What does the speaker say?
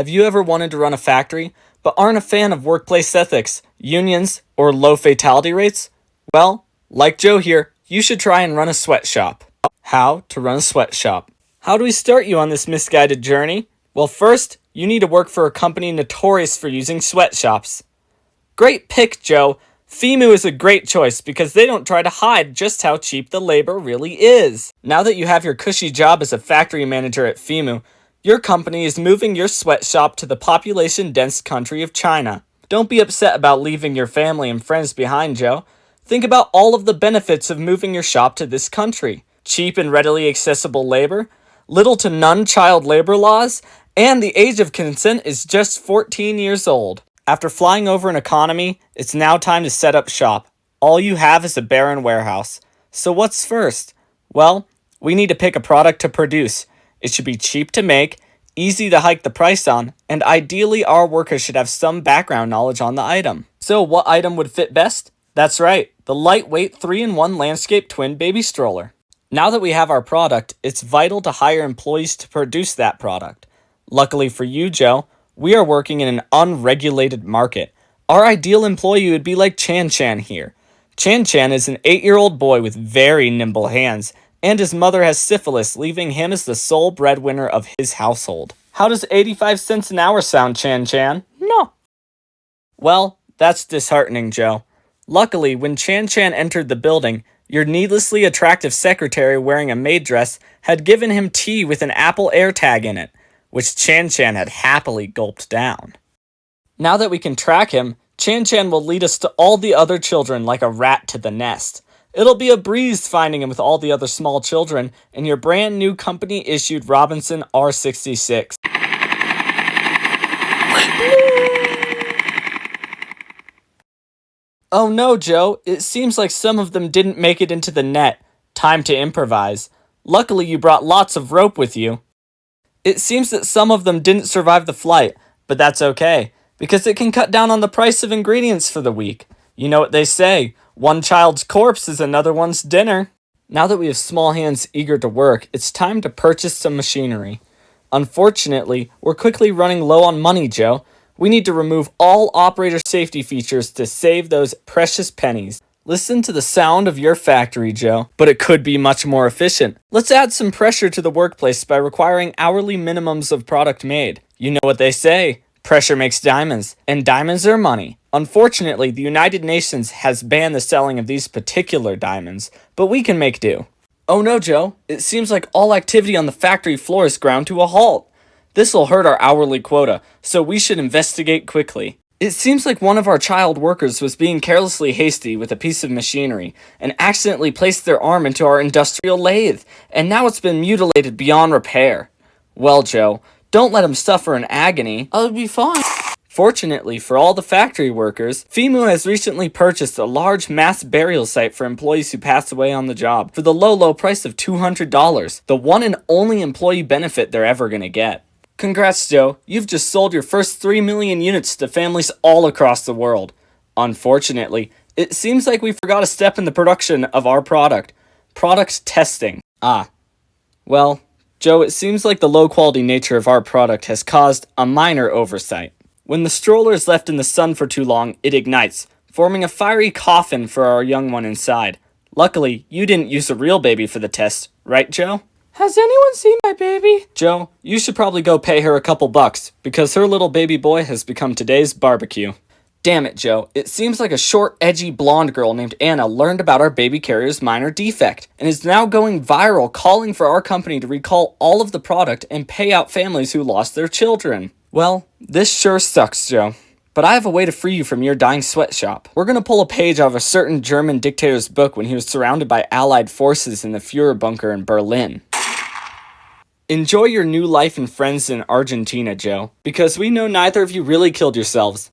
Have you ever wanted to run a factory, but aren't a fan of workplace ethics, unions, or low fatality rates? Well, like Joe here, you should try and run a sweatshop. How to run a sweatshop. How do we start you on this misguided journey? Well, first, you need to work for a company notorious for using sweatshops. Great pick, Joe. FEMU is a great choice because they don't try to hide just how cheap the labor really is. Now that you have your cushy job as a factory manager at FEMU, your company is moving your sweatshop to the population-dense country of China. Don't be upset about leaving your family and friends behind, Joe. Think about all of the benefits of moving your shop to this country. Cheap and readily accessible labor, little to none child labor laws, and the age of consent is just 14 years old. After flying over an economy, it's now time to set up shop. All you have is a barren warehouse. So what's first? Well, we need to pick a product to produce. It should be cheap to make, easy to hike the price on, and ideally our workers should have some background knowledge on the item. So what item would fit best? That's right, the lightweight 3-in-1 landscape twin baby stroller. Now that we have our product, it's vital to hire employees to produce that product. Luckily for you, Joe, we are working in an unregulated market. Our ideal employee would be like Chan Chan here. Chan Chan is an 8-year-old boy with very nimble hands, and his mother has syphilis, leaving him as the sole breadwinner of his household. How does 85 cents an hour sound, Chan Chan? No. Well, that's disheartening, Joe. Luckily, when Chan Chan entered the building, your needlessly attractive secretary wearing a maid dress had given him tea with an Apple AirTag in it, which Chan Chan had happily gulped down. Now that we can track him, Chan Chan will lead us to all the other children like a rat to the nest. It'll be a breeze finding him with all the other small children in your brand new company-issued Robinson R66. Oh no, Joe, it seems like some of them didn't make it into the net. Time to improvise. Luckily you brought lots of rope with you. It seems that some of them didn't survive the flight, but that's okay, because it can cut down on the price of ingredients for the week. You know what they say, one child's corpse is another one's dinner. Now that we have small hands eager to work, it's time to purchase some machinery. Unfortunately, we're quickly running low on money, Joe. We need to remove all operator safety features to save those precious pennies. Listen to the sound of your factory, Joe, but it could be much more efficient. Let's add some pressure to the workplace by requiring hourly minimums of product made. You know what they say, pressure makes diamonds, and diamonds are money. Unfortunately, the United Nations has banned the selling of these particular diamonds, but we can make do. Oh no, Joe, it seems like all activity on the factory floor is ground to a halt. This will hurt our hourly quota, so we should investigate quickly. It seems like one of our child workers was being carelessly hasty with a piece of machinery and accidentally placed their arm into our industrial lathe, and now it's been mutilated beyond repair. Well, Joe, don't let him suffer in agony. I'll be fine. Fortunately for all the factory workers, FEMU has recently purchased a large mass burial site for employees who pass away on the job for the low price of $200, the one and only employee benefit they're ever going to get. Congrats, Joe. You've just sold your first 3 million units to families all across the world. Unfortunately, it seems like we forgot a step in the production of our product. Product testing. Well, Joe, it seems like the low-quality nature of our product has caused a minor oversight. When the stroller is left in the sun for too long, it ignites, forming a fiery coffin for our young one inside. Luckily, you didn't use a real baby for the test, right, Joe? Has anyone seen my baby? Joe, you should probably go pay her a couple bucks, because her little baby boy has become today's barbecue. Damn it, Joe. It seems like a short, edgy blonde girl named Anna learned about our baby carrier's minor defect, and is now going viral calling for our company to recall all of the product and pay out families who lost their children. Well, this sure sucks, Joe. But I have a way to free you from your dying sweatshop. We're going to pull a page out of a certain German dictator's book when he was surrounded by Allied forces in the Führer bunker in Berlin. Enjoy your new life and friends in Argentina, Joe, because we know neither of you really killed yourselves.